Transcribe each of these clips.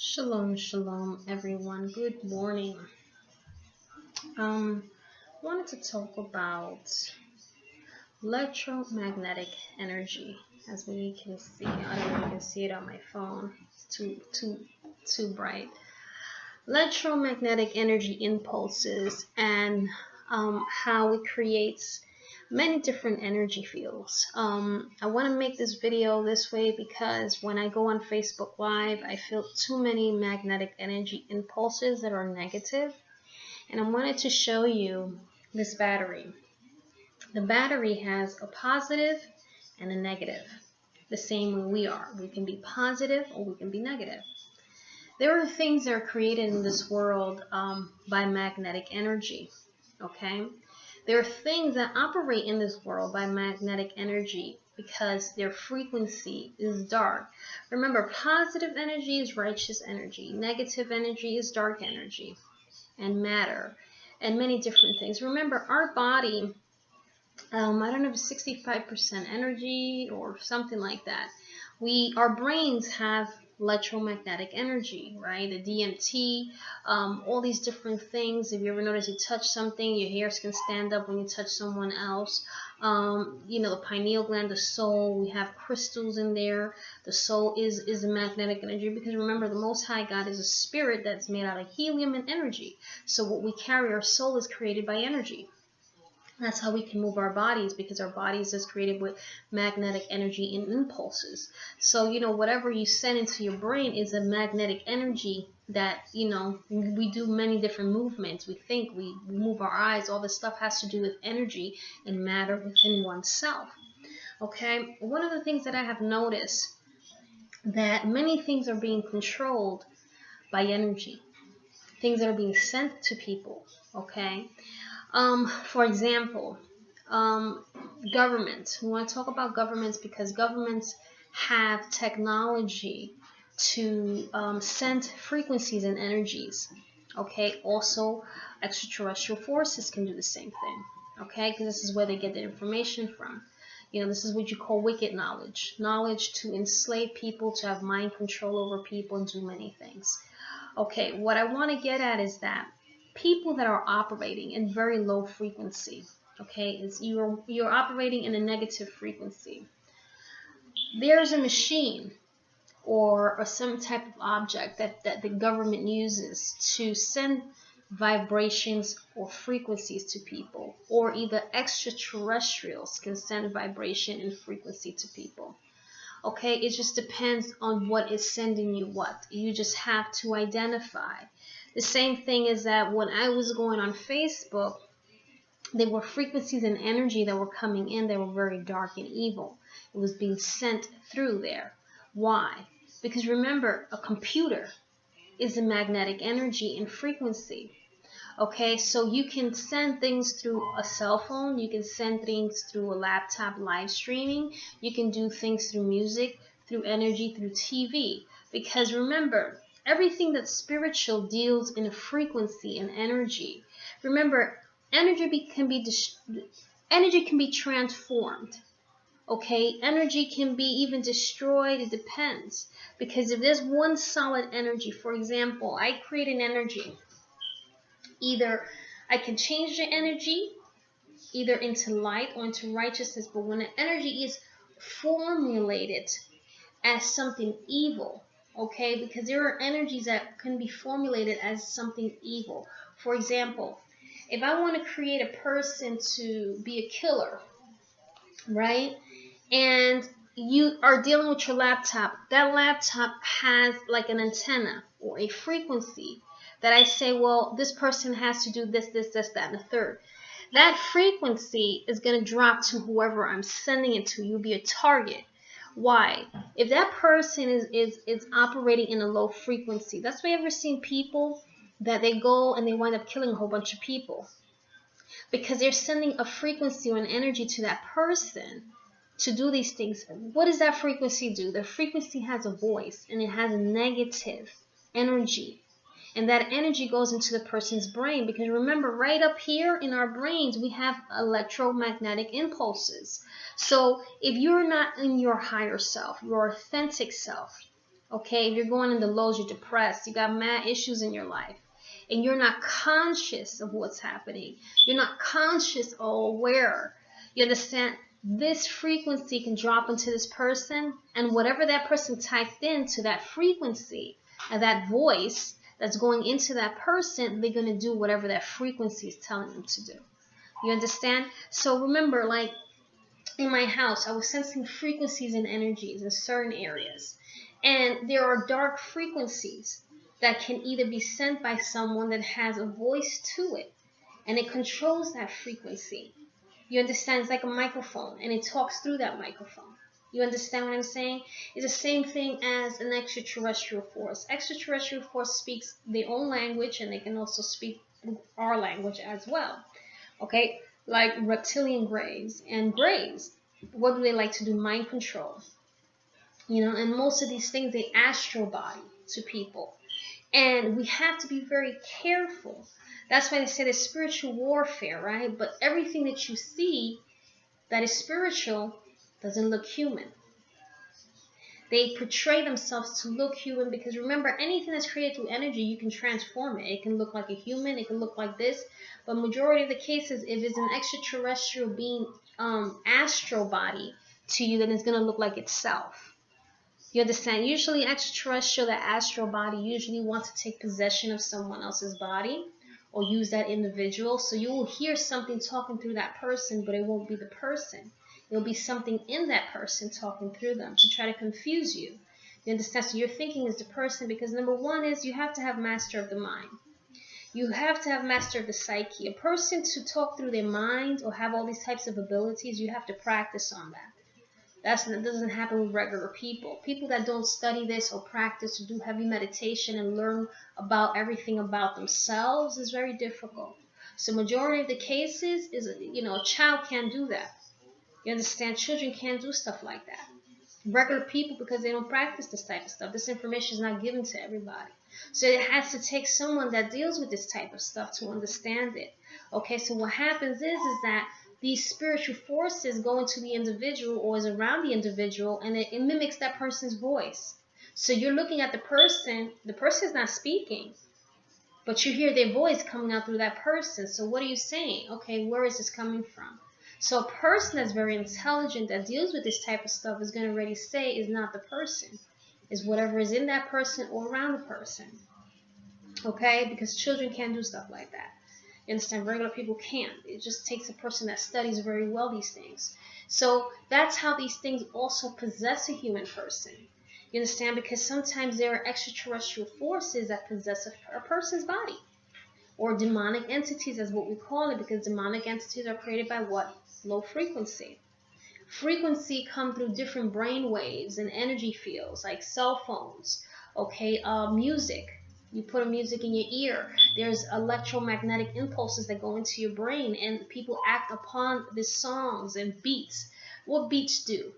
Shalom, shalom, everyone. Good morning. Um, wanted to talk about electromagnetic energy. As we can see, I don't know if you can see it on my phone. It's too bright. Electromagnetic energy impulses and how it creates many different energy fields. I want to make this video this way because when I go on Facebook Live, I feel too many magnetic energy impulses that are negative, and I wanted to show you this battery. The battery has a positive and a negative, the same way we are. We can be positive or we can be negative. There are things that are created in this world by magnetic energy, okay? There are things that operate in this world by magnetic energy because their frequency is dark. Remember, positive energy is righteous energy. Negative energy is dark energy and matter and many different things. Remember, our body, I don't know if it's 65% energy or something like that. Our brains have electromagnetic energy, right? The DMT, all these different things. If you ever notice you touch something, your hairs can stand up when you touch someone else. The pineal gland, the soul, we have crystals in there. The soul is a magnetic energy because remember, the Most High God is a spirit that's made out of helium and energy. So what we carry, our soul, is created by energy. That's how we can move our bodies, because our bodies is created with magnetic energy and impulses. So, whatever you send into your brain is a magnetic energy that, we do many different movements. We think, we move our eyes. All this stuff has to do with energy and matter within oneself. Okay? One of the things that I have noticed, that many things are being controlled by energy. Things that are being sent to people. Okay? For example, government. We want to talk about governments because governments have technology to send frequencies and energies. Okay, also extraterrestrial forces can do the same thing. Okay, because this is where they get the information from. This is what you call wicked knowledge. Knowledge to enslave people, to have mind control over people, and do many things. Okay, what I want to get at is that people that are operating in very low frequency, okay, is you're operating in a negative frequency. There's a machine or some type of object that the government uses to send vibrations or frequencies to people, or either extraterrestrials can send vibration and frequency to people. Okay, it just depends on what is sending you what. You just have to identify. The same thing is that when I was going on Facebook, there were frequencies and energy that were coming in that were very dark and evil. It was being sent through there. Why? Because remember, a computer is a magnetic energy and frequency. Okay, so you can send things through a cell phone, you can send things through a laptop live streaming, you can do things through music, through energy, through TV. Because remember, everything that's spiritual deals in a frequency and energy. Remember, energy can be transformed. Okay, energy can be even destroyed. It depends. Because if there's one solid energy, for example, I create an energy. Either I can change the energy either into light or into righteousness, but when the energy is formulated as something evil, okay, because there are energies that can be formulated as something evil. For example, if I want to create a person to be a killer, right, and you are dealing with your laptop, that laptop has like an antenna or a frequency that I say, well, this person has to do this, that, and the third. That frequency is going to drop to whoever I'm sending it to. You'll be a target. Why? If that person is operating in a low frequency, that's why I've ever seen people that they go and they wind up killing a whole bunch of people. Because they're sending a frequency or an energy to that person to do these things. What does that frequency do? The frequency has a voice and it has a negative energy. And that energy goes into the person's brain, because remember, right up here in our brains, we have electromagnetic impulses. So if you're not in your higher self, your authentic self, Okay, if you're going in the lows, you're depressed, you got mad issues in your life, and you're not conscious of what's happening, you're not conscious or aware, you understand? This frequency can drop into this person, and whatever that person typed into that frequency and that voice that's going into that person, they're going to do whatever that frequency is telling them to do. You understand? So remember, like in my house, I was sensing frequencies and energies in certain areas. And there are dark frequencies that can either be sent by someone that has a voice to it, and it controls that frequency. You understand? It's like a microphone, and it talks through that microphone. You understand what I'm saying? It's the same thing as an extraterrestrial force. Extraterrestrial force speaks their own language, and they can also speak our language as well. Okay, like reptilian grays and grays. What do they like to do? Mind control. And most of these things, they astral body to people. And we have to be very careful. That's why they say there's spiritual warfare, right? But everything that you see that is spiritual doesn't look human. They portray themselves to look human, because remember, anything that's created through energy, you can transform it. It can look like a human, it can look like this, but majority of the cases, if it's an extraterrestrial being, astral body to you, then it's going to look like itself. You understand? Usually extraterrestrial, that astral body usually wants to take possession of someone else's body or use that individual. So you will hear something talking through that person, but it won't be the person. It'll be something in that person talking through them to try to confuse you. You understand? So your thinking is the person, because number one is you have to have master of the mind. You have to have master of the psyche. A person to talk through their mind or have all these types of abilities, you have to practice on that. That doesn't happen with regular people. People that don't study this or practice or do heavy meditation and learn about everything about themselves is very difficult. So majority of the cases is, a child can't do that. You understand? Children can't do stuff like that. Regular people, because they don't practice this type of stuff. This information is not given to everybody. So it has to take someone that deals with this type of stuff to understand it. Okay, so what happens is that these spiritual forces go into the individual or is around the individual, and it mimics that person's voice. So you're looking at the person is not speaking, but you hear their voice coming out through that person. So what are you saying? Okay, where is this coming from? So a person that's very intelligent that deals with this type of stuff is going to already say is not the person, is whatever is in that person or around the person. Okay, because children can't do stuff like that. You understand? Regular people can't. It just takes a person that studies very well these things. So that's how these things also possess a human person. You understand? Because sometimes there are extraterrestrial forces that possess a person's body. Or demonic entities, is what we call it, because demonic entities are created by what? Low frequency. Frequency come through different brain waves and energy fields, like cell phones, okay, music. You put a music in your ear, there's electromagnetic impulses that go into your brain, and people act upon the songs and beats. What beats do?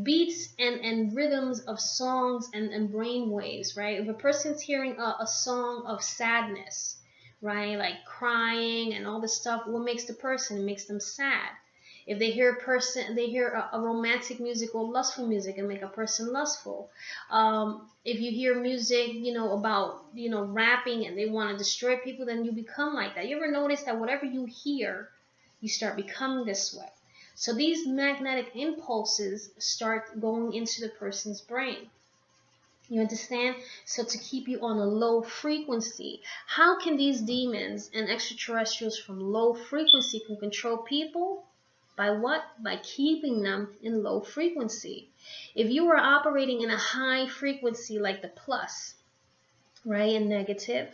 Beats and rhythms of songs and brain waves, right? If a person's hearing a song of sadness, right, like crying and all this stuff, what makes the person? It makes them sad. If they hear a romantic music or lustful music, and make a person lustful. If you hear music, about, rapping, and they want to destroy people, then you become like that. You ever notice that whatever you hear, you start becoming this way? So these magnetic impulses start going into the person's brain. You understand? So to keep you on a low frequency. How can these demons and extraterrestrials from low frequency can control people? By what? By keeping them in low frequency. If you are operating in a high frequency, like the plus, right, and negative,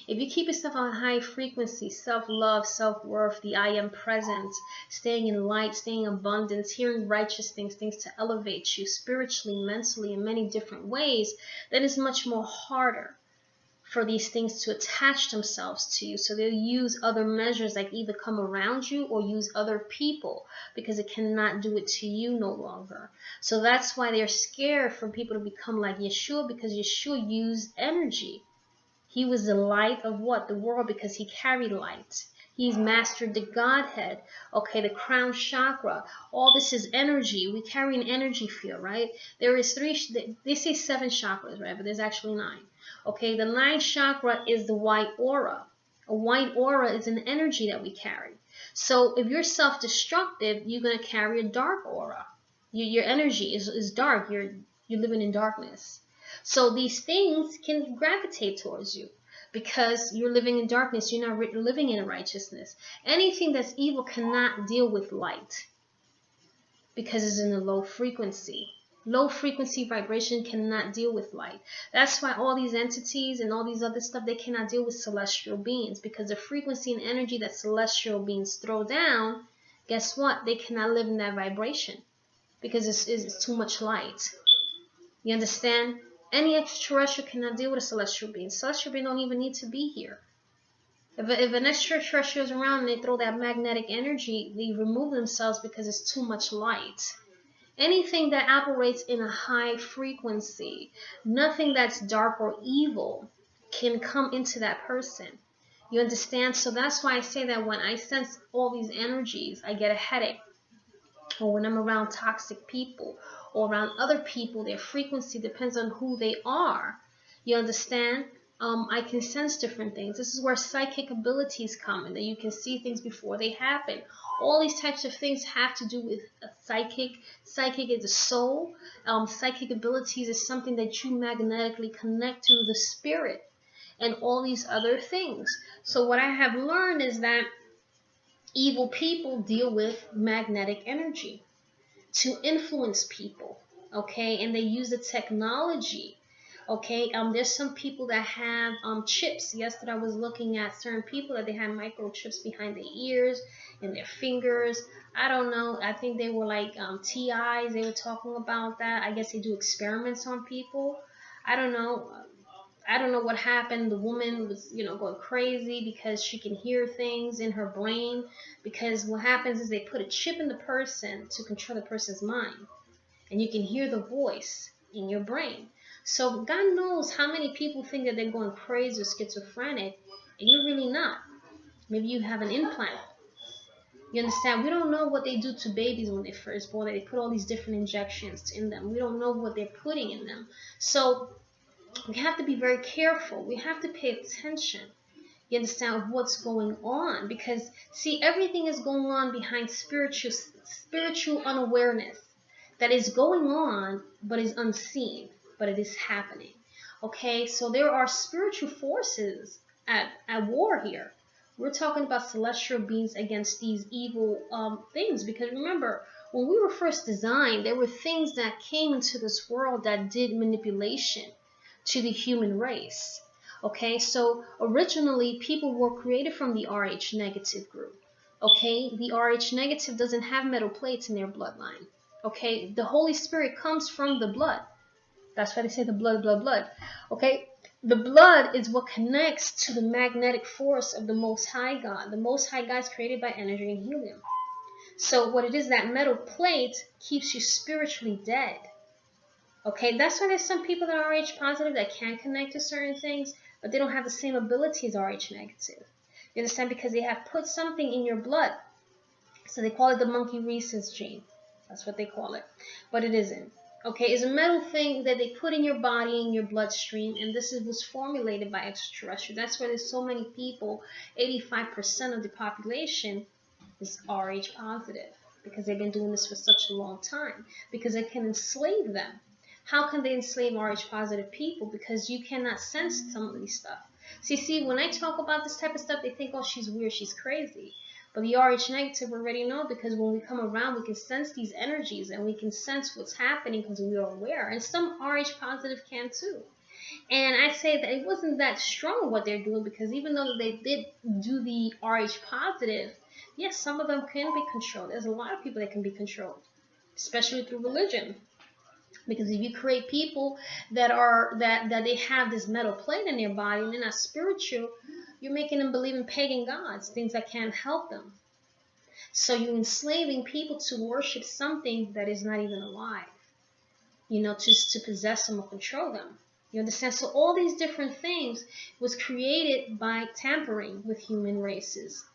if you keep yourself on a high frequency, self-love, self-worth, the I am present, staying in light, staying in abundance, hearing righteous things to elevate you spiritually, mentally, in many different ways, then it's much more harder for these things to attach themselves to you. So they'll use other measures, like either come around you or use other people, because it cannot do it to you no longer. So that's why they're scared for people to become like Yeshua, because Yeshua used energy. He was the light of what? The world, because he carried light. He's mastered the Godhead. Okay, the crown chakra. All this is energy. We carry an energy field, right? There is they say 7 chakras, right? But there's actually 9. Okay, the 9th chakra is the white aura. A white aura is an energy that we carry. So if you're self-destructive, you're going to carry a dark aura. Your energy is dark. You're living in darkness. So these things can gravitate towards you because you're living in darkness. You're not living in righteousness. Anything that's evil cannot deal with light because it's in a low frequency. Low frequency vibration cannot deal with light. That's why all these entities and all these other stuff, they cannot deal with celestial beings, because the frequency and energy that celestial beings throw down, guess what? They cannot live in that vibration because it's too much light. You understand? Any extraterrestrial cannot deal with a celestial being. Celestial beings don't even need to be here. If an extraterrestrial is around and they throw that magnetic energy, they remove themselves because it's too much light. Anything that operates in a high frequency, nothing that's dark or evil can come into that person. You understand? So that's why I say that when I sense all these energies, I get a headache. Or when I'm around toxic people or around other people, their frequency depends on who they are. You understand? I can sense different things. This is where psychic abilities come in, that you can see things before they happen. All these types of things have to do with a psychic. Psychic is the soul. Psychic abilities is something that you magnetically connect to the spirit and all these other things. So what I have learned is that evil people deal with magnetic energy to influence people, okay? And they use the technology, okay? There's some people that have chips. Yesterday I was looking at certain people that they had microchips behind their ears and their fingers. I don't know. I think they were like TIs. They were talking about that. I guess they do experiments on people. I don't know. I don't know what happened. The woman was, going crazy because she can hear things in her brain. Because what happens is they put a chip in the person to control the person's mind. And you can hear the voice in your brain. So God knows how many people think that they're going crazy or schizophrenic, and you're really not. Maybe you have an implant. You understand? We don't know what they do to babies when they're first born. They put all these different injections in them. We don't know what they're putting in them. So we have to be very careful. We have to pay attention. You understand what's going on? Because, see, everything is going on behind spiritual unawareness that is going on, but is unseen, but it is happening. Okay, so there are spiritual forces at war here. We're talking about celestial beings against these evil things. Because remember, when we were first designed, there were things that came into this world that did manipulation to the human race. Okay, so originally people were created from the RH negative group. Okay, the RH negative doesn't have metal plates in their bloodline. Okay, the Holy Spirit comes from the blood. That's why they say the blood, blood, blood. Okay, the blood is what connects to the magnetic force of the Most High God. The Most High God is created by energy and helium. So what it is, that metal plate keeps you spiritually dead. Okay, that's why there's some people that are RH positive that can connect to certain things, but they don't have the same ability as RH negative. You understand? Because they have put something in your blood. So they call it the monkey rhesus gene. That's what they call it. But it isn't. Okay, it's a metal thing that they put in your body, in your bloodstream, and this was formulated by extraterrestrials. That's why there's so many people, 85% of the population is RH positive, because they've been doing this for such a long time, because it can enslave them. How can they enslave RH positive people? Because you cannot sense some of these stuff. See, when I talk about this type of stuff, they think, oh, she's weird, she's crazy. But the RH negative already know, because when we come around, we can sense these energies and we can sense what's happening because we are aware. And some RH positive can too. And I say that it wasn't that strong what they're doing, because even though they did do the RH positive, yes, some of them can be controlled. There's a lot of people that can be controlled, especially through religion. Because if you create people that they have this metal plate in their body and they're not spiritual, you're making them believe in pagan gods, things that can't help them. So you're enslaving people to worship something that is not even alive, just to possess them or control them. You understand? So all these different things was created by tampering with human races.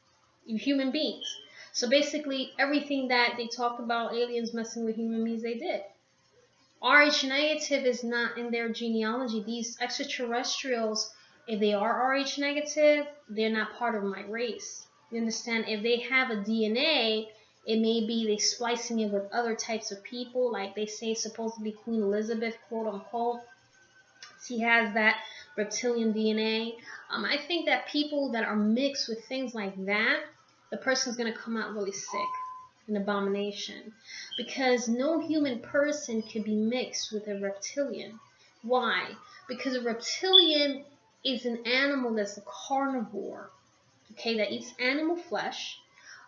human beings. So basically, everything that they talked about aliens messing with human beings, they did. RH negative is not in their genealogy. These extraterrestrials, if they are RH negative, they're not part of my race. You understand? If they have a DNA, it may be they splicing it with other types of people, like they say supposedly Queen Elizabeth, quote unquote. She has that reptilian DNA. I think that people that are mixed with things like that, the person's gonna come out really sick, an abomination, because no human person can be mixed with a reptilian. Why? Because a reptilian is an animal that's a carnivore, okay, that eats animal flesh,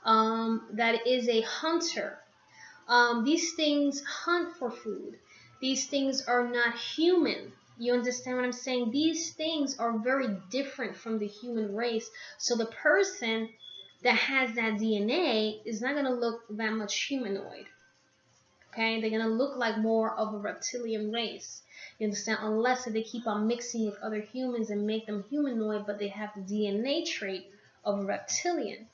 that is a hunter. These things hunt for food. These things are not human. You understand what I'm saying? These things are very different from the human race. So the person that has that DNA is not going to look that much humanoid. Okay? They're going to look like more of a reptilian race. You understand? Unless if they keep on mixing with other humans and make them humanoid, but they have the DNA trait of a reptilian.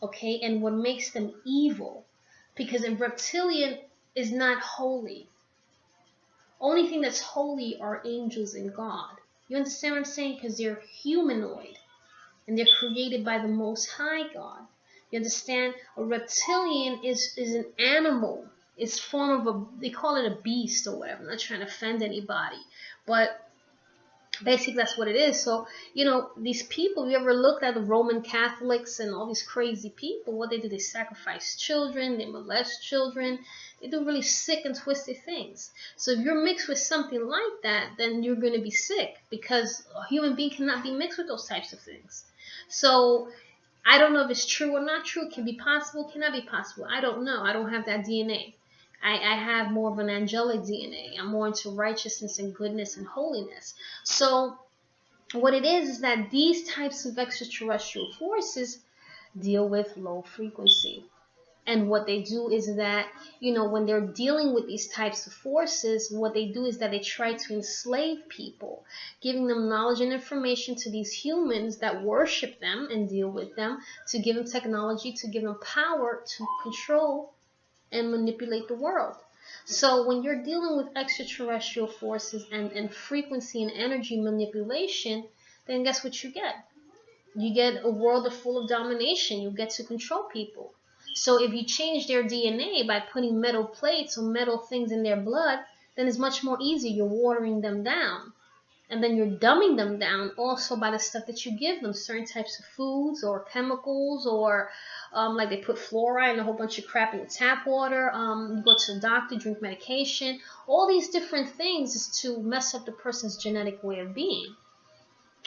Okay? And what makes them evil? Because a reptilian is not holy. Only thing that's holy are angels and God. You understand what I'm saying? Because they're humanoid and they're created by the Most High God. You understand? A reptilian is an animal. It's form of a, they call it a beast or whatever. I'm not trying to offend anybody, but basically that's what it is. So, you know, these people, you ever looked at the Roman Catholics and all these crazy people, what they do, they sacrifice children, they molest children, they do really sick and twisted things. So if you're mixed with something like that, then you're going to be sick, because a human being cannot be mixed with those types of things. So I don't know if it's true or not true. It can be possible, cannot be possible. I don't know. I don't have that DNA. I have more of an angelic DNA. I'm more into righteousness and goodness and holiness. So what it is that these types of extraterrestrial forces deal with low frequency. And what they do is that, you know, when they're dealing with these types of forces, what they do is that they try to enslave people, giving them knowledge and information to these humans that worship them and deal with them, to give them technology, to give them power to control and manipulate the world. So when you're dealing with extraterrestrial forces and frequency and energy manipulation, then guess what you get? You get a world full of domination. You get to control people. So if you change their DNA by putting metal plates or metal things in their blood, then it's much more easy. You're watering them down. And then you're dumbing them down also by the stuff that you give them, certain types of foods or chemicals, or like they put fluoride and a whole bunch of crap in the tap water. You go to the doctor, drink medication. All these different things is to mess up the person's genetic way of being.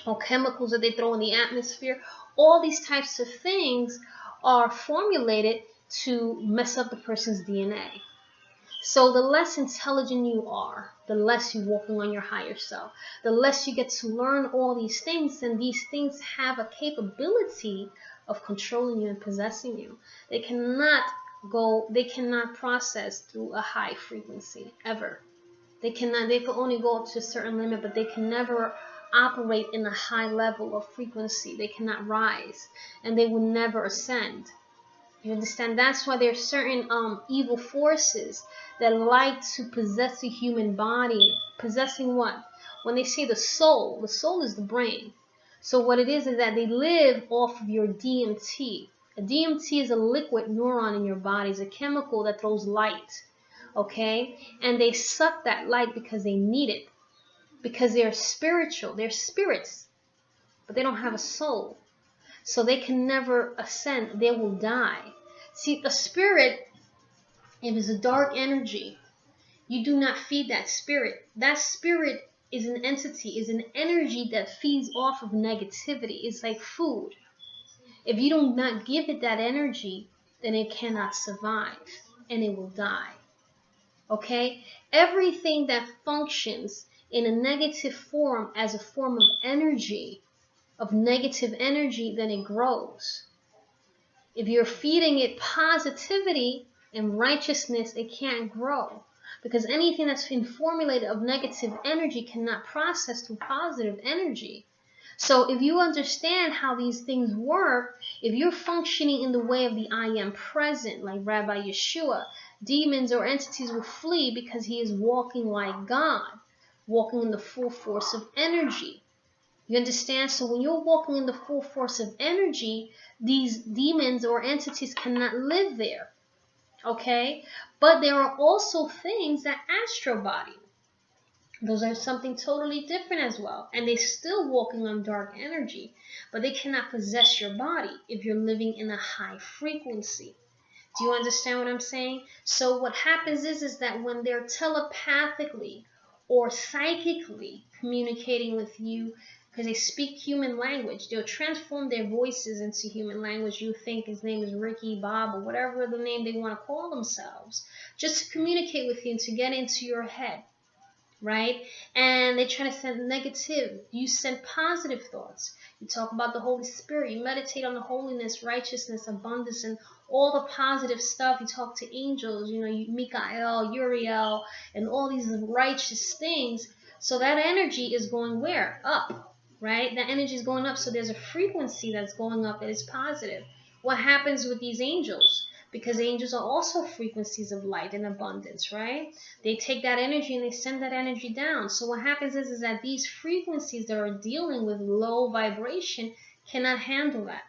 Or chemicals that they throw in the atmosphere. All these types of things are formulated to mess up the person's DNA. So the less intelligent you are, the less you're walking on your higher self, the less you get to learn all these things, and these things have a capability of controlling you and possessing you. They cannot process through a high frequency, ever. They can only go up to a certain limit, but they can never operate in a high level of frequency. They cannot rise, and they will never ascend. You understand? That's why there are certain evil forces that like to possess the human body. Possessing what? When they say the soul is the brain. So what it is that they live off of your DMT. A DMT is a liquid neuron in your body. It's a chemical that throws light. Okay? And they suck that light because they need it. Because they're spiritual. They're spirits. But they don't have a soul. So they can never ascend. They will die. See, a spirit, if it's a dark energy, you do not feed that spirit. That spirit is an entity, is an energy that feeds off of negativity. It's like food. If you do not give it that energy, then it cannot survive and it will die. Okay? Everything that functions in a negative form as a form of energy, of negative energy, then it grows. If you're feeding it positivity and righteousness, it can't grow. Because anything that's been formulated of negative energy cannot process through positive energy. So if you understand how these things work, if you're functioning in the way of the I am present, like Rabbi Yeshua, demons or entities will flee because he is walking like God, walking in the full force of energy. You understand? So when you're walking in the full force of energy, these demons or entities cannot live there. Okay? But there are also things that astral body. Those are something totally different as well. And they're still walking on dark energy. But they cannot possess your body if you're living in a high frequency. Do you understand what I'm saying? So what happens is that when they're telepathically or psychically communicating with you, because they speak human language, they'll transform their voices into human language. You think his name is Ricky, Bob, or whatever the name they want to call themselves, just to communicate with you and to get into your head. Right? And they try to send negative. You send positive thoughts. You talk about the Holy Spirit. You meditate on the holiness, righteousness, abundance, and all the positive stuff. You talk to angels, you Mikael, Uriel, and all these righteous things. So that energy is going where? Up, right? That energy is going up. So there's a frequency that's going up that is positive. What happens with these angels? Because angels are also frequencies of light and abundance, right? They take that energy and they send that energy down. So what happens is that these frequencies that are dealing with low vibration cannot handle that.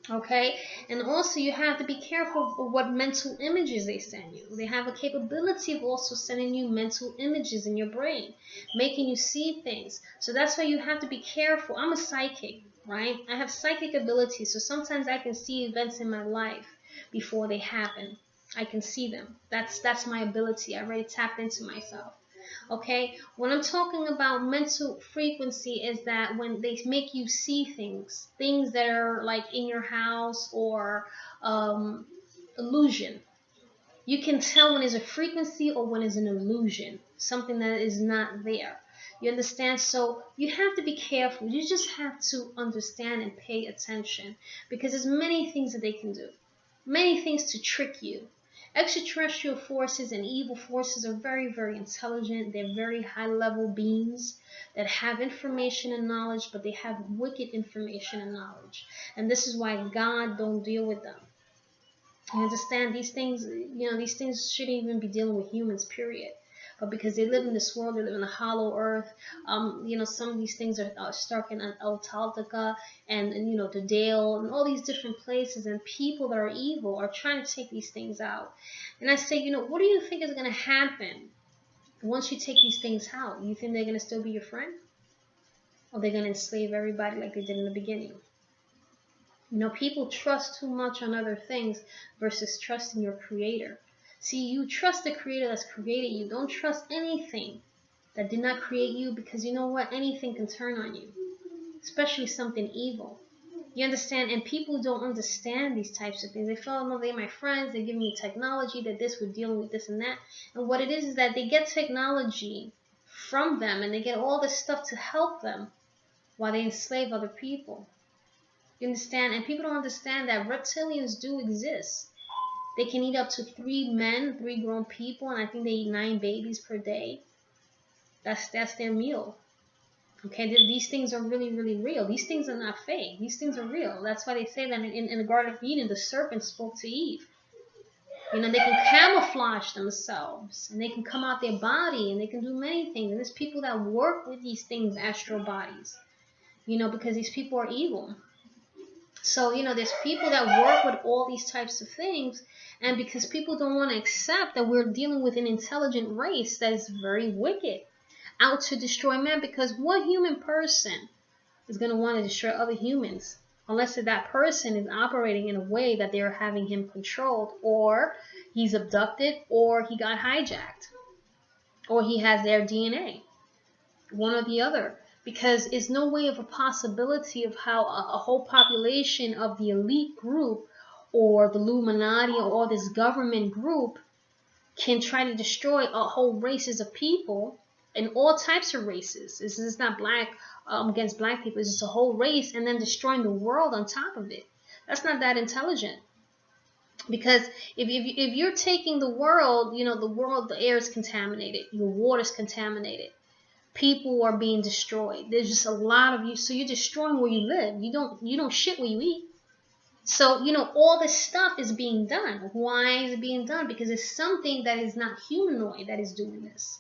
Okay? And also you have to be careful of what mental images they send you. They have a capability of also sending you mental images in your brain, making you see things. So that's why you have to be careful. I'm a psychic, right? I have psychic abilities. So sometimes I can see events in my life before they happen. I can see them. That's my ability. I already tapped into myself. Okay, when I'm talking about mental frequency is that when they make you see things that are like in your house or illusion. You can tell when it's a frequency or when it's an illusion, something that is not there. You understand? So you have to be careful. You just have to understand and pay attention because there's many things that they can do, many things to trick you. Extraterrestrial forces and evil forces are very, very intelligent. They're very high level beings that have information and knowledge, but they have wicked information and knowledge. And this is why God don't deal with them. You understand? These things, these things shouldn't even be dealing with humans, period. But because they live in this world, they live in a hollow earth. Some of these things are stuck in Antarctica and the Dale and all these different places, and people that are evil are trying to take these things out. And I say, what do you think is going to happen once you take these things out? You think they're going to still be your friend, or they're going to enslave everybody like they did in the beginning? People trust too much on other things versus trusting your creator. See, you trust the creator that's created you. Don't trust anything that did not create you, because you know what? Anything can turn on you, especially something evil. You understand? And people don't understand these types of things. They feel, oh, no, they're my friends. They're giving me technology, that this, we're dealing with this and that. And what it is that they get technology from them, and they get all this stuff to help them while they enslave other people. You understand? And people don't understand that reptilians do exist. They can eat up to 3 men, 3 grown people, and I think they eat 9 babies per day. That's their meal. Okay, these things are really, really real. These things are not fake. These things are real. That's why they say that in the Garden of Eden, the serpent spoke to Eve. They can camouflage themselves, and they can come out their body, and they can do many things. And there's people that work with these things, astral bodies, because these people are evil. So, there's people that work with all these types of things, and because people don't want to accept that we're dealing with an intelligent race that is very wicked, out to destroy man, because what human person is going to want to destroy other humans unless that person is operating in a way that they're having him controlled, or he's abducted, or he got hijacked, or he has their DNA, one or the other. Because it's no way of a possibility of how a whole population of the elite group or the Illuminati or this government group can try to destroy a whole races of people, and all types of races. This is not black against black people. It's just a whole race, and then destroying the world on top of it. That's not that intelligent. Because if you're taking the world, the air is contaminated, your water is contaminated. People are being destroyed. There's just a lot of you. So you're destroying where you live. You don't shit where you eat. So, all this stuff is being done. Why is it being done? Because it's something that is not humanoid that is doing this.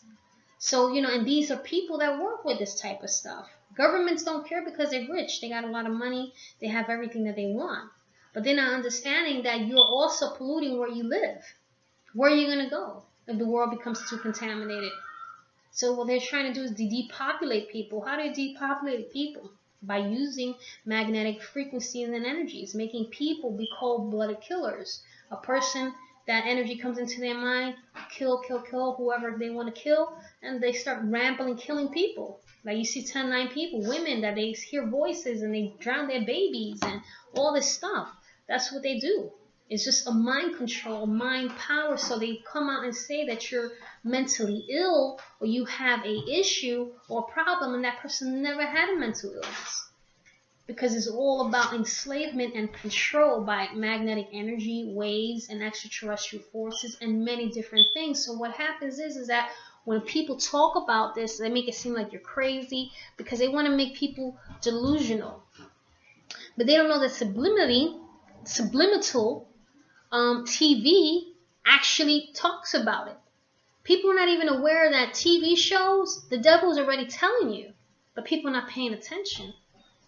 So, and these are people that work with this type of stuff. Governments don't care because they're rich. They got a lot of money. They have everything that they want. But they're not understanding that you're also polluting where you live. Where are you going to go if the world becomes too contaminated? So what they're trying to do is depopulate people. How do you depopulate people? By using magnetic frequencies and energies, making people be cold-blooded killers. A person, that energy comes into their mind, kill whoever they want to kill, and they start rambling, killing people. Like you see 10-9 people, women that they hear voices and they drown their babies and all this stuff. That's what they do. It's just a mind control, mind power. So they come out and say that you're mentally ill or you have a issue or problem, and that person never had a mental illness. Because it's all about enslavement and control by magnetic energy, waves, and extraterrestrial forces, and many different things. So what happens is that when people talk about this, they make it seem like you're crazy because they want to make people delusional. But they don't know that subliminal TV actually talks about it. People are not even aware that TV shows, the devil's already telling you, but people are not paying attention.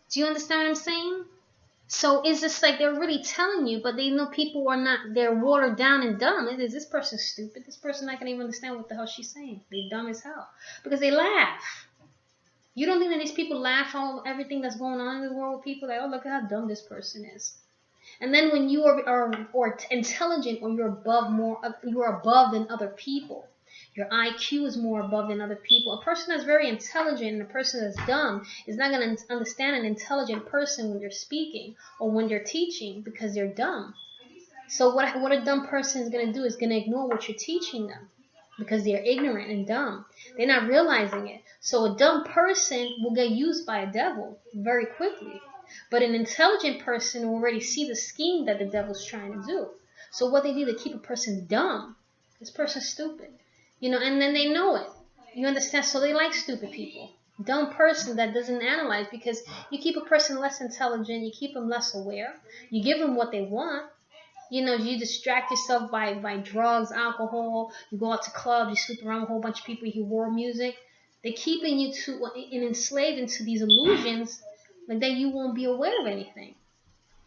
Do you understand what I'm saying? So it's just like they're really telling you, but they know people are not, they're watered down and dumb. It is, this person's stupid. This person not going to even understand what the hell she's saying. They're dumb as hell. Because they laugh. You don't think that these people laugh on everything that's going on in the world with people? Like, oh, look at how dumb this person is. And then when you are intelligent or you're above than other people, your IQ is more above than other people. A person that's very intelligent and a person that's dumb is not going to understand an intelligent person when they're speaking or when they're teaching because they're dumb. So what a dumb person is going to do is going to ignore what you're teaching them because they're ignorant and dumb. They're not realizing it. So a dumb person will get used by a devil very quickly. But an intelligent person will already see the scheme that the devil's trying to do. So what they do, they keep a person dumb. This person's stupid. And then they know it. You understand? So they like stupid people. Dumb person that doesn't analyze, because you keep a person less intelligent, you keep them less aware, you give them what they want. You distract yourself by drugs, alcohol, you go out to clubs, you sleep around with a whole bunch of people, you hear world music. They're keeping you enslaved into these illusions, like that you won't be aware of anything.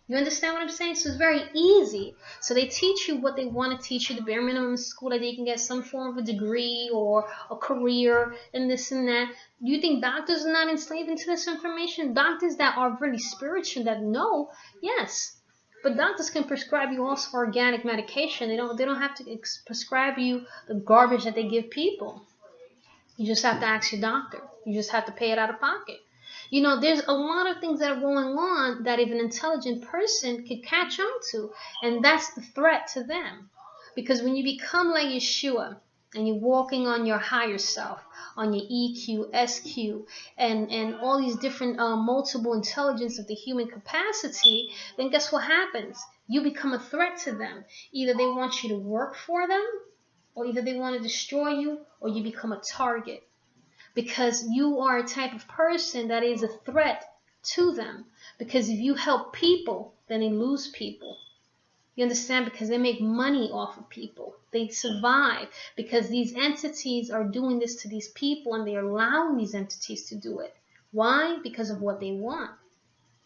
You understand what I'm saying? So it's very easy. So they teach you what they want to teach you, the bare minimum in school, that they can get some form of a degree or a career and this and that. Do you think doctors are not enslaved into this information? Doctors that are really spiritual, that know, yes. But doctors can prescribe you also organic medication. They don't have to prescribe you the garbage that they give people. You just have to ask your doctor. You just have to pay it out of pocket. There's a lot of things that are going on that if an intelligent person could catch on to, and that's the threat to them. Because when you become like Yeshua and you're walking on your higher self, on your EQ, SQ, and all these different multiple intelligence of the human capacity, then guess what happens? You become a threat to them. Either they want you to work for them, or either they want to destroy you, or you become a target. Because you are a type of person that is a threat to them. Because if you help people, then they lose people. You understand? Because they make money off of people. They survive because these entities are doing this to these people, and they're allowing these entities to do it. Why? Because of what they want.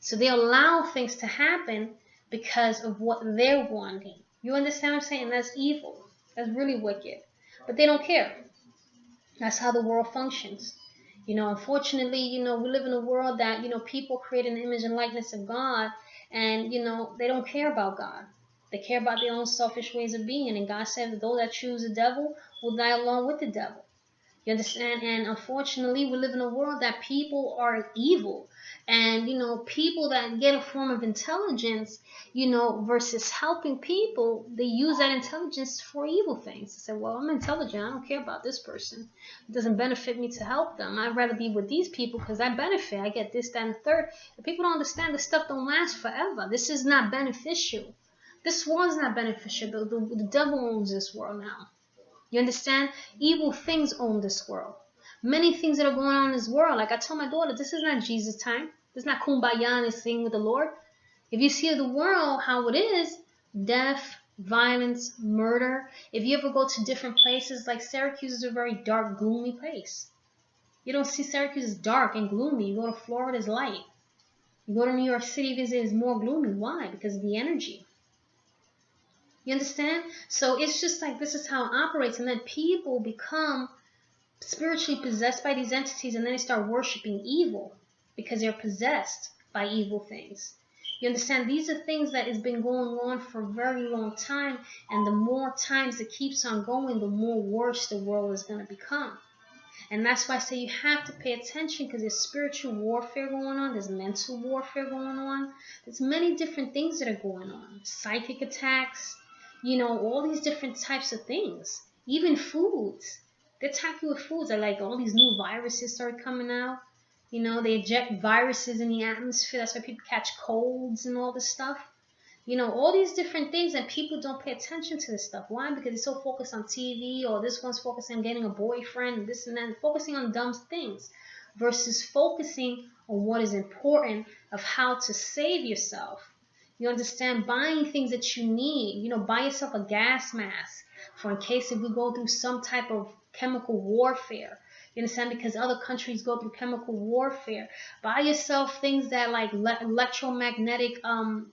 So they allow things to happen because of what they're wanting. You understand what I'm saying? That's evil. That's really wicked. But they don't care. That's how the world functions. Unfortunately, we live in a world that, people create an image and likeness of God, and, they don't care about God. They care about their own selfish ways of being. And God said that those that choose the devil will die along with the devil. You understand? And unfortunately, we live in a world that people are evil. And, people that get a form of intelligence, versus helping people, they use that intelligence for evil things. They say, well, I'm intelligent. I don't care about this person. It doesn't benefit me to help them. I'd rather be with these people because I benefit. I get this, that, and the third. And people don't understand this stuff don't last forever. This is not beneficial. This world is not beneficial. The devil owns this world now. You understand? Evil things own this world. many things that are going on in this world. Like I told my daughter, this is not Jesus time. This is not kumbaya and sing with the Lord. If you see the world how it is, death, violence, murder. If you ever go to different places, like Syracuse is a very dark, gloomy place. You don't see Syracuse as dark and gloomy. You go to Florida, it's light. You go to New York City, it's more gloomy. Why? Because of the energy. You understand? So it's just like this is how it operates. And then people become spiritually possessed by these entities, and then they start worshiping evil because they're possessed by evil things. You understand? These are things that has been going on for a very long time, and the more times it keeps on going, the more worse the world is going to become. And that's why I say you have to pay attention, because there's spiritual warfare going on, there's mental warfare going on, there's many different things that are going on. Psychic attacks, you know, all these different types of things. Even foods. They attack you with foods. Are like all these new viruses start coming out. You know, they eject viruses in the atmosphere. That's why people catch colds and all this stuff. You know, all these different things, and people don't pay attention to this stuff. Why? Because they're so focused on TV, or this one's focusing on getting a boyfriend, and this and that, focusing on dumb things versus focusing on what is important of how to save yourself. You understand? Buying things that you need. You know, buy yourself a gas mask for in case if we go through some type of chemical warfare. You understand? Because other countries go through chemical warfare. Buy yourself things that like electromagnetic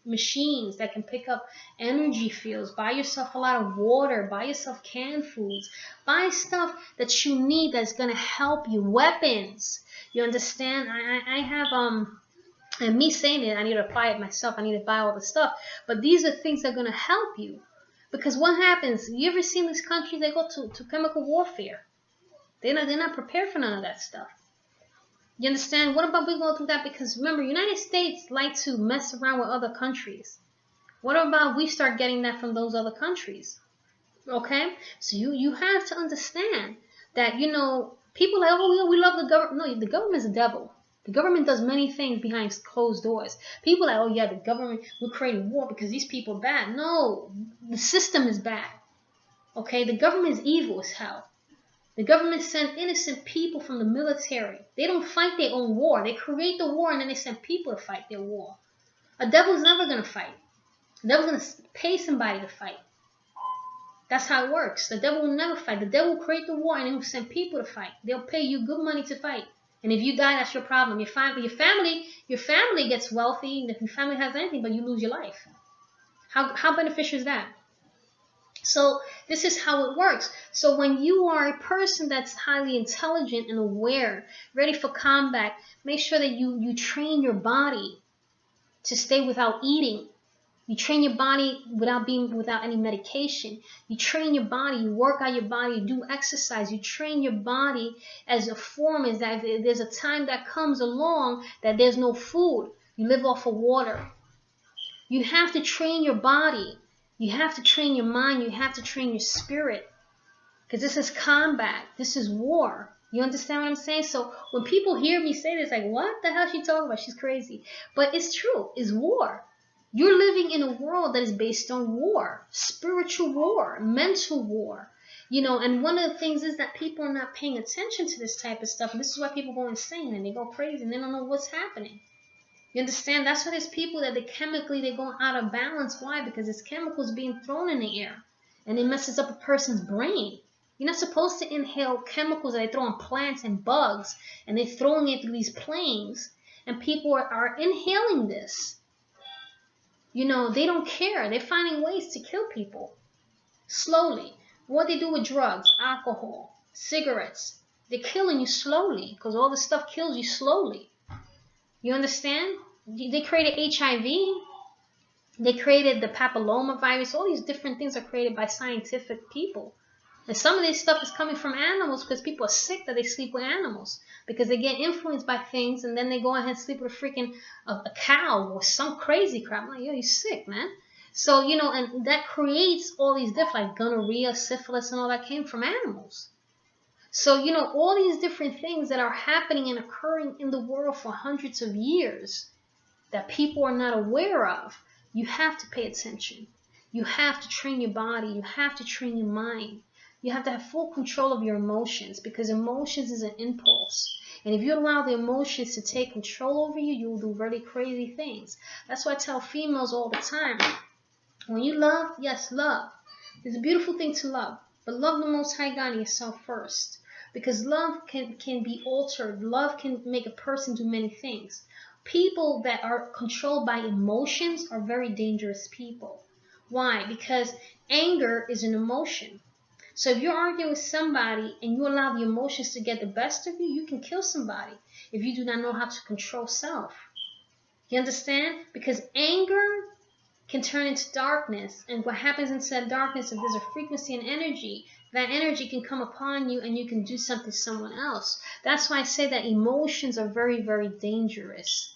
machines that can pick up energy fields. Buy yourself a lot of water. Buy yourself canned foods. Buy stuff that you need that's going to help you. Weapons. You understand? I have and me saying it, I need to apply it myself. I need to buy all the stuff. But these are things that are going to help you. Because what happens? You ever seen these countries that go to chemical warfare? They're not prepared for none of that stuff. You understand? What about we go through that? Because remember, United States like to mess around with other countries. What about we start getting that from those other countries? Okay? So you have to understand that, you know, people are like, oh, we love the government. No, the government's the devil. The government does many things behind closed doors. People are like, oh yeah, the government, we're creating war because these people are bad. No, the system is bad. Okay? The government is evil as hell. The government sends innocent people from the military. They don't fight their own war. They create the war and then they send people to fight their war. A devil's never going to fight. The devil's going to pay somebody to fight. That's how it works. The devil will never fight. The devil will create the war and then will send people to fight. They'll pay you good money to fight. And if you die, that's your problem. Your family gets wealthy. If your family has anything, but you lose your life. How beneficial is that? So this is how it works. So when you are a person that's highly intelligent and aware, ready for combat, make sure that you train your body to stay without eating. You train your body without any medication. You train your body, you work out your body, you do exercise. You train your body as a form is that if there's a time that comes along that there's no food, you live off of water. You have to train your body. You have to train your mind. You have to train your spirit. Because this is combat. This is war. You understand what I'm saying? So when people hear me say this, like, what the hell is she talking about? She's crazy. But it's true. It's war. You're living in a world that is based on war. Spiritual war. Mental war. You know, and one of the things is that people are not paying attention to this type of stuff. And this is why people go insane and they go crazy and they don't know what's happening. You understand? That's why there's people that they're going out of balance. Why? Because there's chemicals being thrown in the air. And it messes up a person's brain. You're not supposed to inhale chemicals that they throw on plants and bugs. And they're throwing it through these planes. And people are inhaling this. You know, they don't care. They're finding ways to kill people. Slowly. What they do with drugs, alcohol, cigarettes. They're killing you slowly. Because all this stuff kills you slowly. You understand? They created HIV. They created the papilloma virus. All these different things are created by scientific people. And some of this stuff is coming from animals because people are sick that they sleep with animals. Because they get influenced by things and then they go ahead and sleep with a cow or some crazy crap. I'm like, yo, you're sick, man. So, you know, and that creates all these different, like gonorrhea, syphilis, and all that came from animals. So, you know, all these different things that are happening and occurring in the world for hundreds of years that people are not aware of, you have to pay attention. You have to train your body. You have to train your mind. You have to have full control of your emotions, because emotions is an impulse. And if you allow the emotions to take control over you, you will do really crazy things. That's why I tell females all the time, when you love, yes, love. It's a beautiful thing to love. But love the Most High God and yourself first. Because love can be altered. Love can make a person do many things. People that are controlled by emotions are very dangerous people. Why? Because anger is an emotion. So if you're arguing with somebody and you allow the emotions to get the best of you, you can kill somebody if you do not know how to control self. You understand? Because anger can turn into darkness. And what happens inside darkness, if there's a frequency and energy, that energy can come upon you and you can do something to someone else. That's why I say that emotions are very, very dangerous.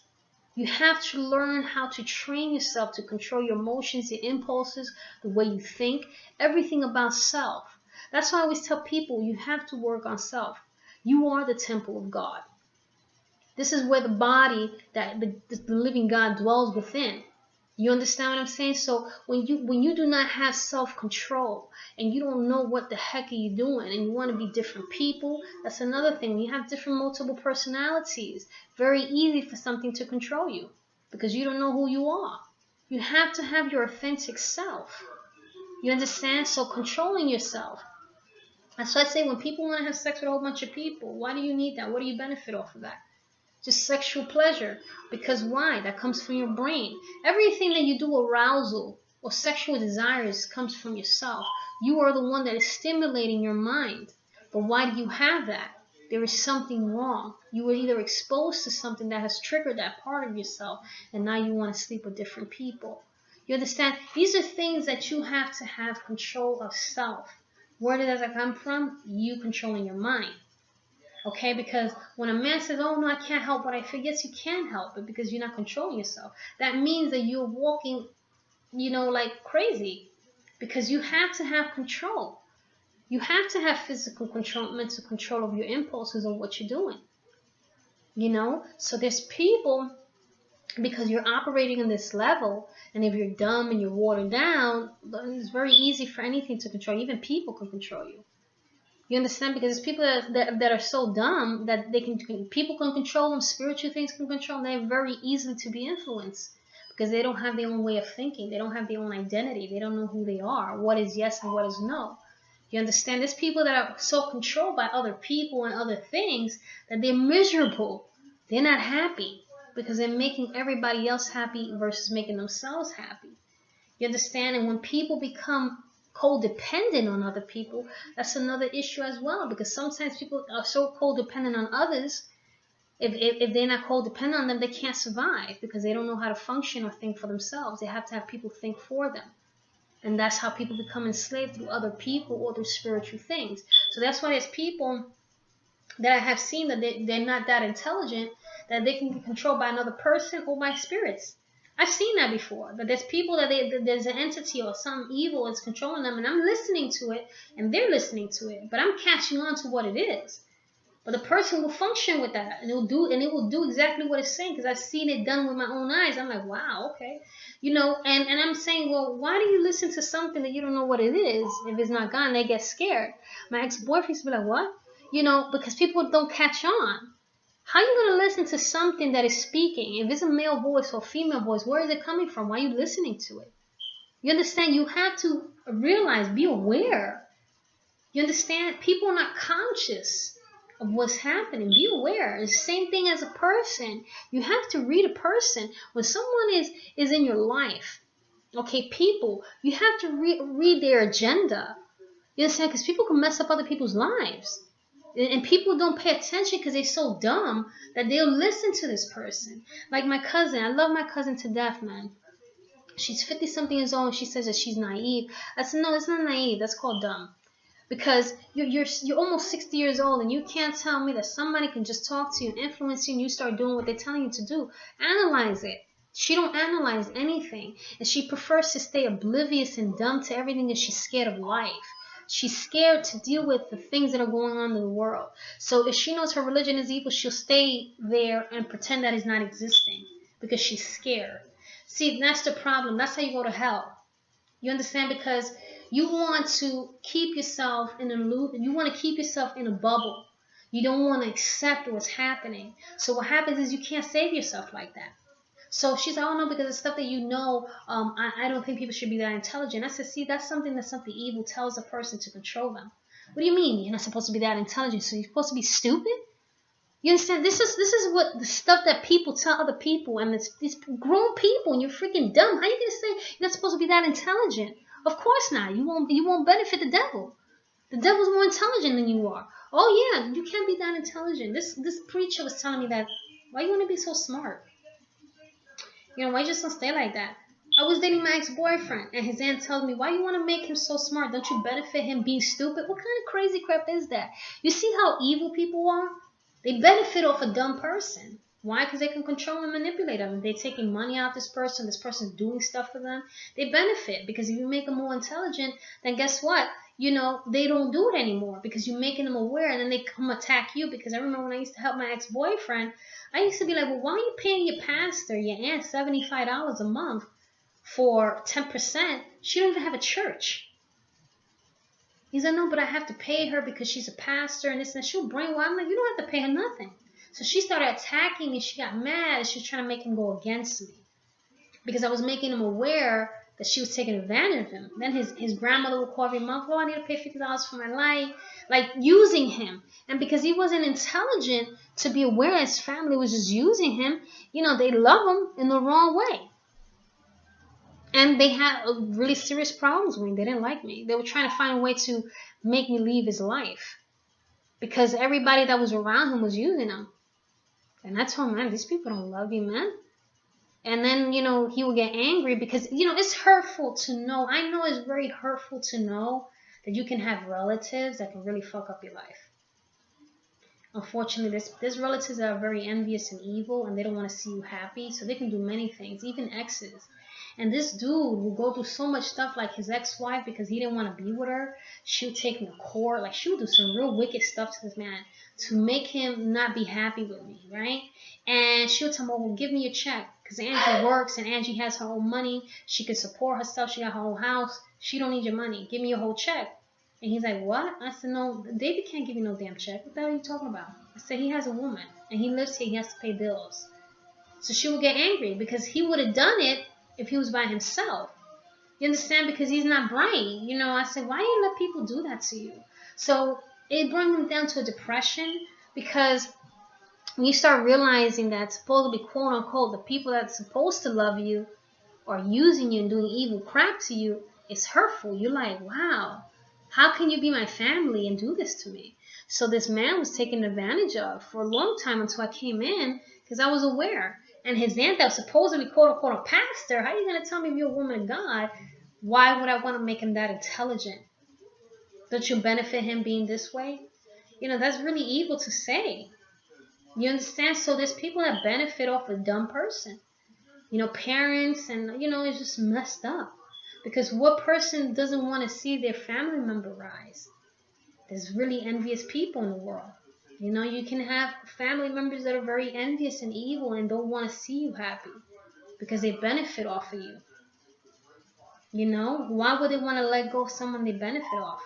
You have to learn how to train yourself to control your emotions, your impulses, the way you think, everything about self. That's why I always tell people you have to work on self. You are the temple of God. This is where the body, that the living God dwells within. You understand what I'm saying? So when you do not have self-control and you don't know what the heck are you doing and you want to be different people, that's another thing. When you have different multiple personalities, very easy for something to control you because you don't know who you are. You have to have your authentic self. You understand? So controlling yourself. That's why I say when people want to have sex with a whole bunch of people, why do you need that? What do you benefit off of that? Just sexual pleasure. Because why? That comes from your brain. Everything that you do, arousal or sexual desires, comes from yourself. You are the one that is stimulating your mind. But why do you have that? There is something wrong. You were either exposed to something that has triggered that part of yourself, and now you want to sleep with different people. You understand? These are things that you have to have control of self. Where does that come from? You controlling your mind. Okay, because when a man says, oh no, I can't help what I feel, yes, you can help it because you're not controlling yourself. That means that you're walking, like crazy, because you have to have control. You have to have physical control, mental control of your impulses and what you're doing. So there's people, because you're operating on this level, and if you're dumb and you're watered down, it's very easy for anything to control you. Even people can control you. You understand? Because there's people that are so dumb that people can control them, spiritual things can control them. They're very easily to be influenced because they don't have their own way of thinking. They don't have their own identity. They don't know who they are, what is yes and what is no. You understand? There's people that are so controlled by other people and other things that they're miserable. They're not happy because they're making everybody else happy versus making themselves happy. You understand? And when people become codependent on other people, that's another issue as well, because sometimes people are so codependent on others. If they're not codependent on them, they can't survive because they don't know how to function or think for themselves. They have to have people think for them, and that's how people become enslaved, through other people or through spiritual things. So that's why there's people that I have seen that they're not that intelligent, that they can be controlled by another person or by spirits. I've seen that before. That there's people that there's an entity or some evil that's controlling them, and I'm listening to it, and they're listening to it, but I'm catching on to what it is. But the person will function with that, and it will do exactly what it's saying, because I've seen it done with my own eyes. I'm like, wow, okay, and I'm saying, well, why do you listen to something that you don't know what it is? If it's not God, and they get scared. My ex-boyfriend used to be like, what? Because people don't catch on. How are you going to listen to something that is speaking? If it's a male voice or female voice, where is it coming from? Why are you listening to it? You understand? You have to realize, be aware. You understand? People are not conscious of what's happening. Be aware. It's the same thing as a person. You have to read a person. When someone is in your life, okay, people, you have to read their agenda. You understand? Because people can mess up other people's lives. And people don't pay attention because they're so dumb that they'll listen to this person. Like my cousin. I love my cousin to death, man. She's 50-something years old and she says that she's naive. I said, no, it's not naive. That's called dumb. Because you're almost 60 years old and you can't tell me that somebody can just talk to you and influence you and you start doing what they're telling you to do. Analyze it. She don't analyze anything. And she prefers to stay oblivious and dumb to everything, and she's scared of life. She's scared to deal with the things that are going on in the world. So if she knows her religion is evil, she'll stay there and pretend that it's not existing because she's scared. See, that's the problem. That's how you go to hell. You understand? Because You want to keep yourself in a loop. You want to keep yourself in a bubble. You don't want to accept what's happening. So what happens is you can't save yourself like that. So she's like, oh no, because it's stuff that you know, I don't think people should be that intelligent. I said, see, that's something that something evil tells a person to control them. What do you mean? You're not supposed to be that intelligent, so you're supposed to be stupid? You understand? This is what the stuff that people tell other people, and it's these grown people, and you're freaking dumb. How are you gonna say you're not supposed to be that intelligent? Of course not. You won't benefit the devil. The devil's more intelligent than you are. Oh yeah, you can't be that intelligent. This preacher was telling me that. Why you want to be so smart? Why you just don't stay like that? I was dating my ex-boyfriend, and his aunt tells me, why you want to make him so smart? Don't you benefit him being stupid? What kind of crazy crap is that? You see how evil people are? They benefit off a dumb person. Why? Because they can control and manipulate them. They're taking money out of this person's doing stuff for them. They benefit because if you make them more intelligent, then guess what? They don't do it anymore because you're making them aware, and then they come attack you. Because I remember when I used to help my ex-boyfriend, I used to be like, well, why are you paying your pastor, your aunt, $75 a month for 10%? She don't even have a church. He's like, no, but I have to pay her because she's a pastor and this and that. She'll brainwash. I'm like, you don't have to pay her nothing. So she started attacking me. She got mad and she was trying to make him go against me because I was making him aware that she was taking advantage of him. Then his grandmother would call every month, oh, I need to pay $50 for my light, like using him. And because he wasn't intelligent to be aware his family was just using him, they love him in the wrong way. And they had really serious problems with me. They didn't like me. They were trying to find a way to make me leave his life because everybody that was around him was using him. And I told him, man, these people don't love you, man. And then, he would get angry because, it's hurtful to know. I know it's very hurtful to know that you can have relatives that can really fuck up your life. Unfortunately, there's relatives that are very envious and evil, and they don't want to see you happy. So they can do many things, even exes. And this dude will go through so much stuff, like his ex-wife, because he didn't want to be with her. She would take him to court. Like, she would do some real wicked stuff to this man to make him not be happy with me, right? And she would tell him, oh, well, give me a check. Because Angie works and Angie has her own money. She can support herself. She got her own house. She don't need your money. Give me your whole check. And he's like, what? I said, no, David can't give you no damn check. What the hell are you talking about? I said, he has a woman. And he lives here. He has to pay bills. So she would get angry because he would have done it if he was by himself. You understand? Because he's not bright. I said, why do you let people do that to you? So it brought him down to a depression because when you start realizing that supposed to be quote unquote the people that's supposed to love you are using you and doing evil crap to you, it's hurtful. You're like, wow, how can you be my family and do this to me? So this man was taken advantage of for a long time until I came in because I was aware. And his aunt that was supposedly quote-unquote a pastor, how are you going to tell me if you're a woman of God? Why would I want to make him that intelligent? Don't you benefit him being this way? That's really evil to say. You understand? So there's people that benefit off a dumb person. Parents and, it's just messed up. Because what person doesn't want to see their family member rise? There's really envious people in the world. You can have family members that are very envious and evil and don't want to see you happy because they benefit off of you. Why would they want to let go of someone they benefit off?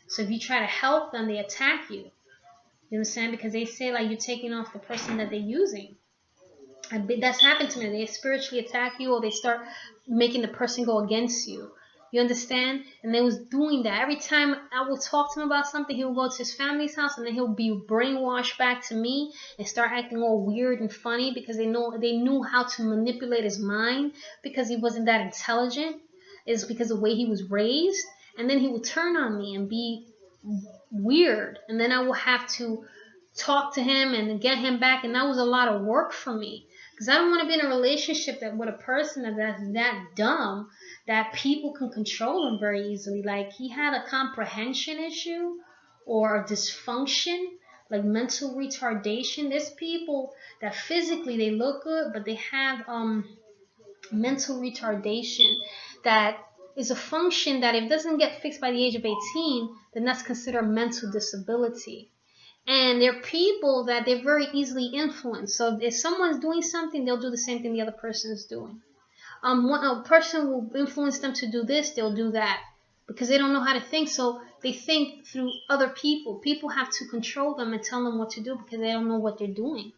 So if you try to help them, they attack you. You understand? Because they say like you're taking off the person that they're using. That's happened to me. They spiritually attack you or they start making the person go against you. You understand? And they was doing that. Every time I would talk to him about something, he would go to his family's house and then he'll be brainwashed back to me and start acting all weird and funny because they knew how to manipulate his mind because he wasn't that intelligent. It's because of the way he was raised. And then he would turn on me and be weird. And then I will have to talk to him and get him back. And that was a lot of work for me. Because I don't want to be in a relationship with a person that's that dumb that people can control him very easily. Like he had a comprehension issue or a dysfunction, like mental retardation. There's people that physically they look good, but they have mental retardation that is a function that if it doesn't get fixed by the age of 18, then that's considered mental disability. And there are people that they're very easily influenced. So if someone's doing something, they'll do the same thing the other person is doing. A person will influence them to do this, they'll do that. because they don't know how to think. So they think through other people. People have to control them and tell them what to do because they don't know what they're doing.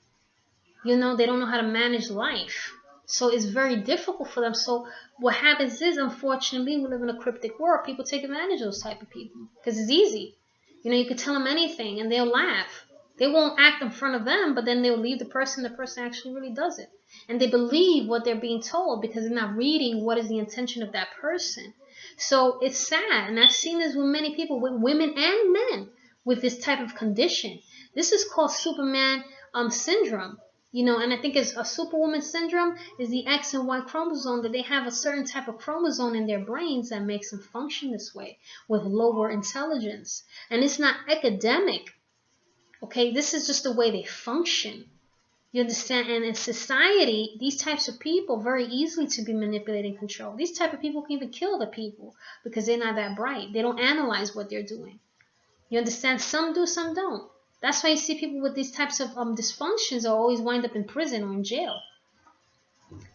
They don't know how to manage life. So it's very difficult for them. So what happens is, unfortunately, we live in a cryptic world. People take advantage of those type of people because it's easy. You can tell them anything and they'll laugh. They won't act in front of them, but then they'll leave the person actually really does it. And they believe what they're being told because they're not reading what is the intention of that person. So it's sad. And I've seen this with many people, with women and men, with this type of condition. This is called Superman syndrome. And I think it's a superwoman syndrome is the X and Y chromosome, that they have a certain type of chromosome in their brains that makes them function this way with lower intelligence. And it's not academic. Okay, this is just the way they function. You understand? And in society, these types of people very easily to be manipulated and controlled. These type of people can even kill the people because they're not that bright. They don't analyze what they're doing. You understand? Some do, some don't. That's why you see people with these types of dysfunctions are always wind up in prison or in jail.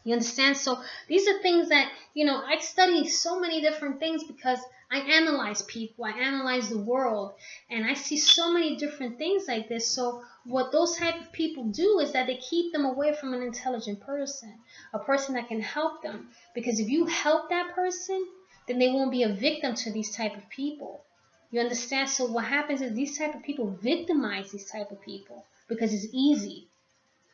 You understand? So these are things that, I study so many different things because I analyze people, I analyze the world, and I see so many different things like this. So what those type of people do is that they keep them away from an intelligent person, a person that can help them. Because if you help that person, then they won't be a victim to these type of people. You understand? So what happens is these type of people victimize these type of people because it's easy.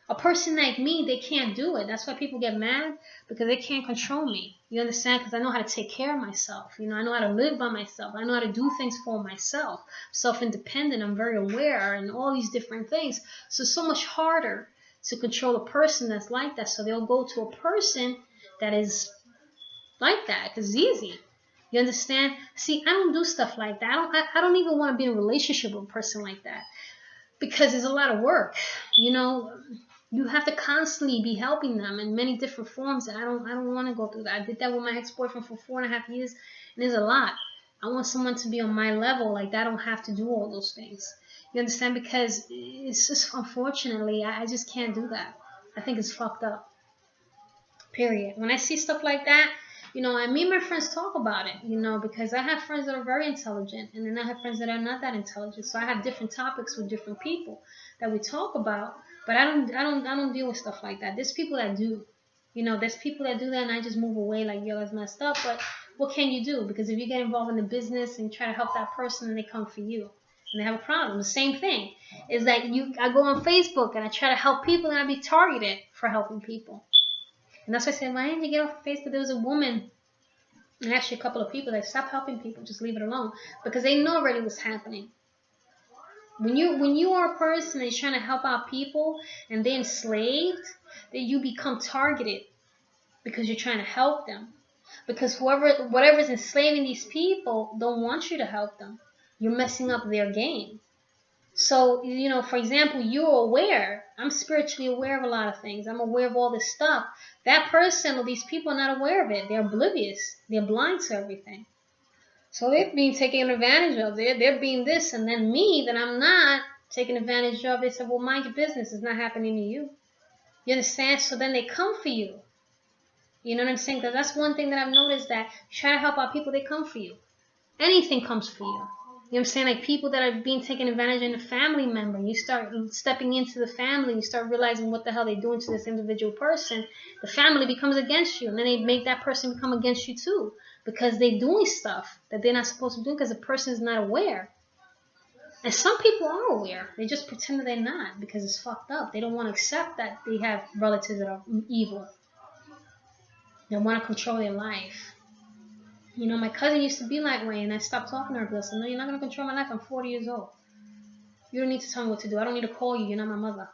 A person like me, they can't do it. That's why people get mad, because they can't control me. You understand? Because I know how to take care of myself. I know how to live by myself. I know how to do things for myself. Self-independent. I'm very aware and all these different things. So it's so much harder to control a person that's like that. So they'll go to a person that is like that because it's easy. You understand? See, I don't do stuff like that. I don't even want to be in a relationship with a person like that because it's a lot of work. You have to constantly be helping them in many different forms, and I don't want to go through that. I did that with my ex-boyfriend for 4.5 years, and it's a lot. I want someone to be on my level, like that. I don't have to do all those things. You understand? Because it's just, unfortunately, I just can't do that. I think it's fucked up. Period. When I see stuff like that, and me and my friends talk about it, because I have friends that are very intelligent, and then I have friends that are not that intelligent. So I have different topics with different people that we talk about. But I don't deal with stuff like that. There's people that do. There's people that do that, and I just move away like, yo, that's messed up. But what can you do? Because if you get involved in the business and try to help that person, and they come for you, and they have a problem. The same thing is that I go on Facebook and I try to help people, and I be targeted for helping people. And that's why I said, why didn't you get off Facebook? There was a woman, and actually a couple of people, that stop helping people, just leave it alone, because they know already what's happening. When you are a person that's trying to help out people and they're enslaved, then you become targeted because you're trying to help them. Because whatever's enslaving these people don't want you to help them. You're messing up their game. So, for example, you're aware. I'm spiritually aware of a lot of things. I'm aware of all this stuff. That person or these people are not aware of it. They're oblivious. They're blind to everything. So they're being taken advantage of. They're being this, and then me, that I'm not taking advantage of. They said, well, mind your business. It's not happening to you. You understand? So then they come for you. You know what I'm saying? Because that's one thing that I've noticed, that you try to help out people, they come for you. Anything comes for you. You know what I'm saying? Like people that are being taken advantage of, a family member. You start stepping into the family. You start realizing what the hell they're doing to this individual person. The family becomes against you. And then they make that person become against you too. Because they're doing stuff that they're not supposed to do because the person is not aware. And some people are aware. They just pretend that they're not because it's fucked up. They don't want to accept that they have relatives that are evil. They want to control their life. My cousin used to be that way, and I stopped talking to her because I said, no, you're not going to control my life. I'm 40 years old. You don't need to tell me what to do. I don't need to call you. You're not my mother.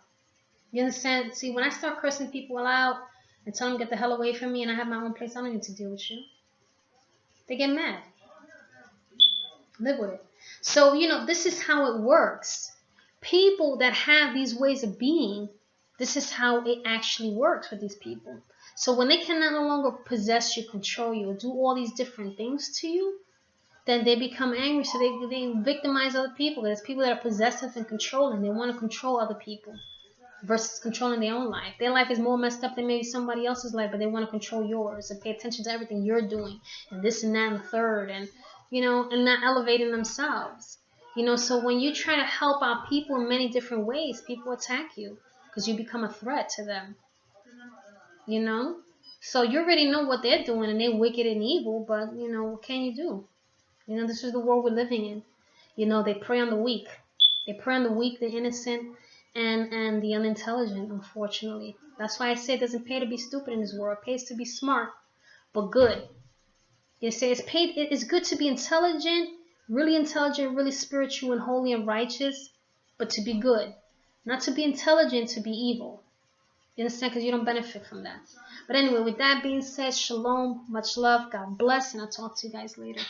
You understand? See, when I start cursing people out and tell them get the hell away from me and I have my own place, I don't need to deal with you. They get mad. Live with it. So, this is how it works. People that have these ways of being, this is how it actually works with these people. So when they can no longer possess you, control you, or do all these different things to you, then they become angry. So they victimize other people. There's people that are possessive and controlling. They want to control other people versus controlling their own life. Their life is more messed up than maybe somebody else's life, but they want to control yours and pay attention to everything you're doing and this and that and the third. And you know, and not elevating themselves. You know, so when you try to help out people in many different ways, people attack you because you become a threat to them. You know? So you already know what they're doing and they're wicked and evil, but you know, what can you do? You know, this is the world we're living in. You know, they prey on the weak. They prey on the weak, the innocent, and the unintelligent, unfortunately. That's why I say it doesn't pay to be stupid in this world. It pays to be smart, but good. You say it's good to be intelligent, really spiritual and holy and righteous, but to be good. Not to be intelligent, to be evil. You understand? Because you don't benefit from that. But anyway, with that being said, shalom, much love, God bless, and I'll talk to you guys later.